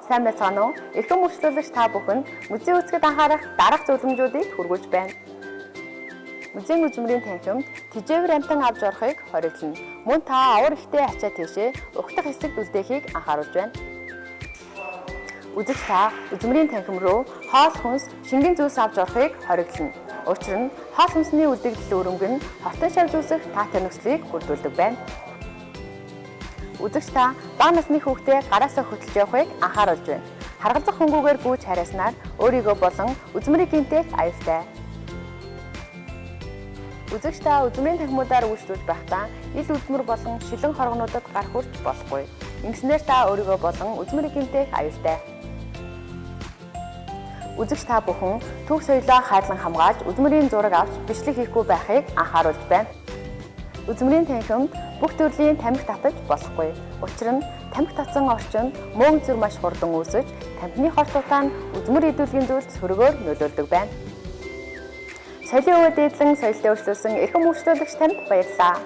Сайн байцгаана уу? Эрхэм мөрчлөлөгч та бүхэнд музей үзэхэд анхаарах дараах зөвлөмжүүдийг хүргүүлж байна. Музейн үзмэрийн танхимд тэжээвэр амтан авч орохыг хориглоно. Мөн та авар ихтэй ачаа тийшээ угтах хэсэгт үлдээхийг анхааруулж байна. Үзэгч та үзмэрийн танхим руу хоол хүнс, шингэн зүйлс авч орохыг хориглоно. Учир нь хоол хүнсний үлдэгдэл өрөмг нь хотон шавж үүсэх таатай нөхцөлийг бүрдүүлдэг байна. Үзэгч та бага насны хүүхдээ гараасаа хөтлж явахыг анхааруулж байна. Харгалзах хөнгүүгээр гүйж харааснаар өөрийгөө болон үзмэрийн гинтээ аюултай. Үзэгч та үзмэрийн танхимудаар үйлчлүүлж байхдаа ил үзмэр болон шилэн хоргонуудад гар хүрч болохгүй. Ингэснээр та өөрийгөө болон үзмэрийн гинтээ аюултай. Үзэгч та бүхэн түүх соёлоо хайрлан хамгаалж үзмэрийн зураг авч бичлэг хийхгүй байхыг анхааруулж байна. Үзмэрийн танхимд бүх төрлийн тамхи татаж болохгүй. Учир нь тамхи татсан орчинд мөөн зүр маш хурдан үүсэж, тамхины хортуудаа нь үзмэр идэвхтэй зүйлд сөргөөр нөлөөлдөг байна. Соёлын өвөд дээдлэн соёлтой өршлүүлсэн эрхэм үйлчлүүлэгч танд баярлалаа.